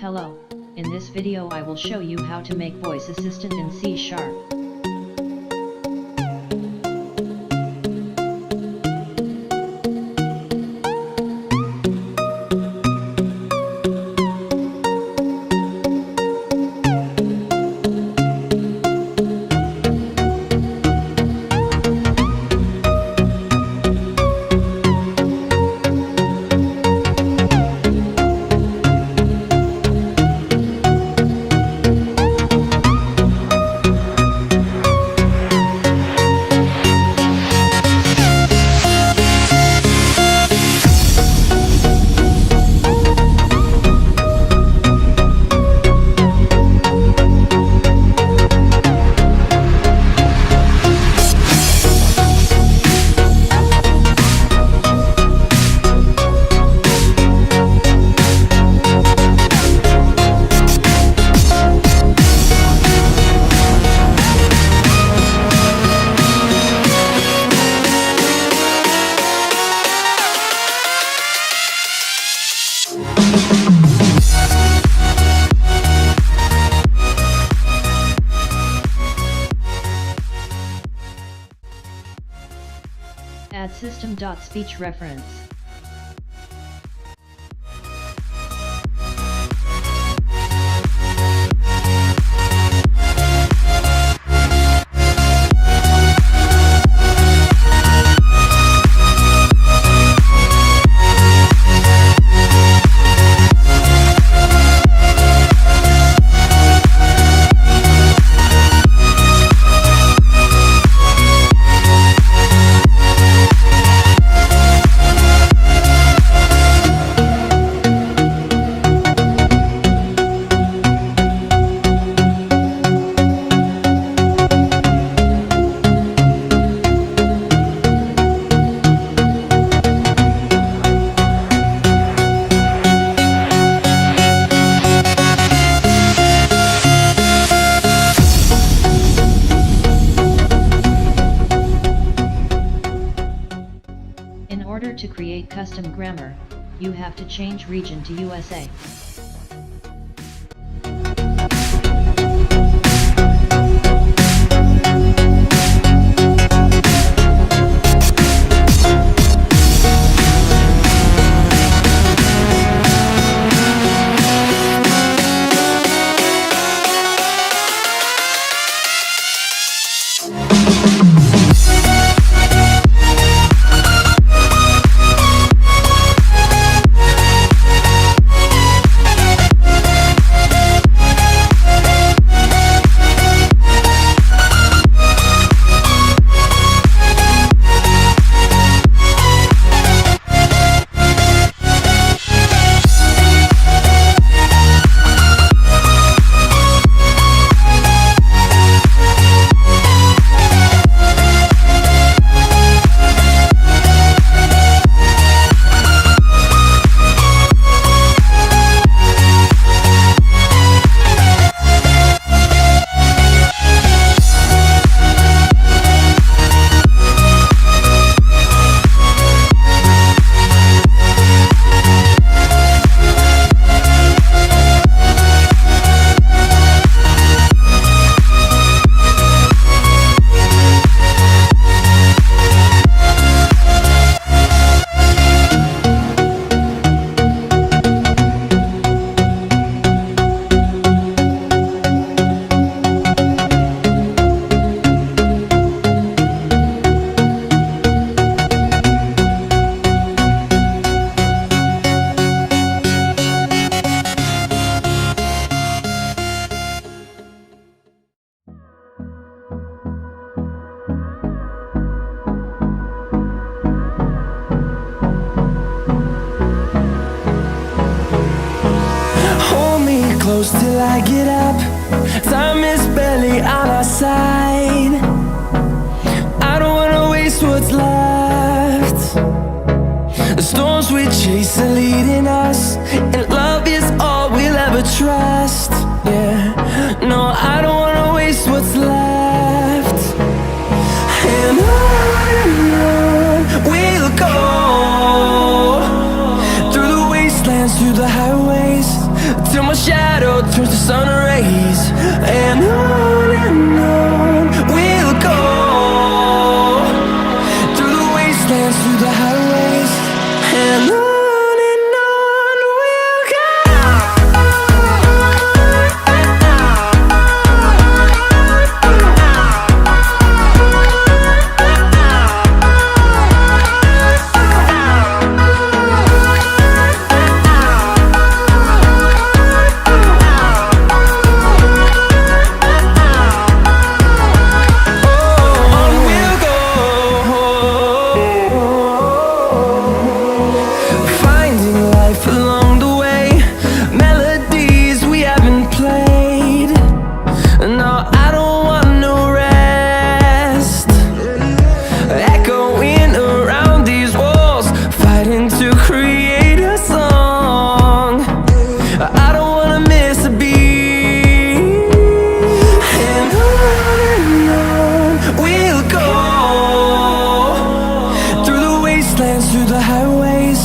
Hello, in this video I will show you how to make voice assistant in C#. Add system.speech reference. In order to create custom grammar, you have to change region to USA. Close till I get up. Time is barely on our side. I don't wanna waste what's left. The storms we chase are leading us, and love is all we'll ever trust. Yeah, no, I don't wanna waste what's left. And on we'll go, through the wastelands, through the highways, till my shadow turns to sun rays. And on we'll go, through the wastelands, through the highways, and on we'll go. Through the highways,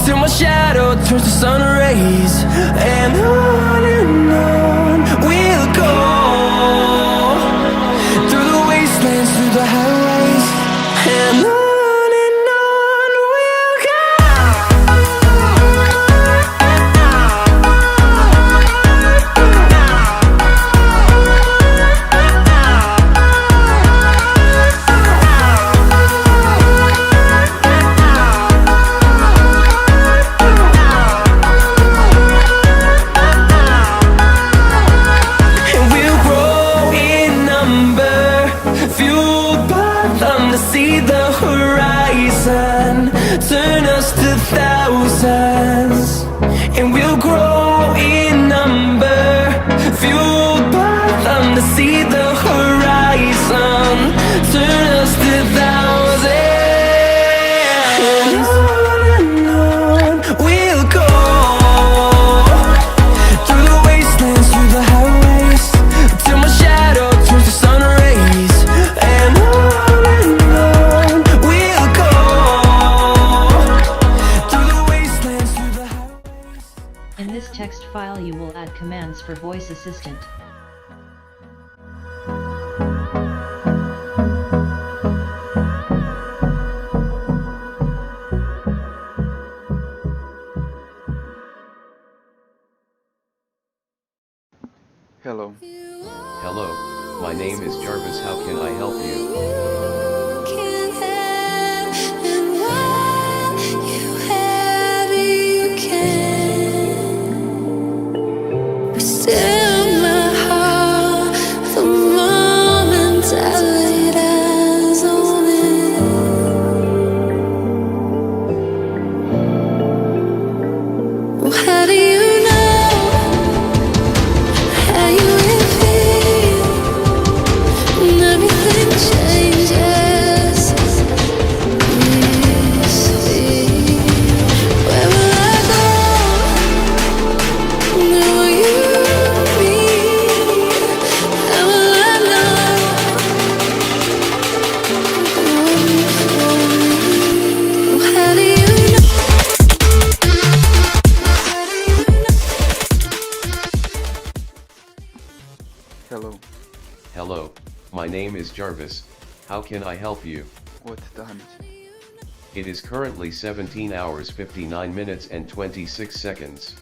till my shadow turns to sun rays. And on we'll go, through the wastelands, through the highways, and on we'll go. See the horizon, turn us to thousands, and we'll grow in number, fueled by them. To see the horizon, turn us to thousands, and on we'll go, through the wastelands, through the highways, till my shadow turns to sun rays. And in this text file you will add commands for voice assistant. Hello. Hello, my name is Jarvis. How can I help you? Hello. Hello, my name is Jarvis. How can I help you? What time is it? It is currently 17 hours 59 minutes and 26 seconds.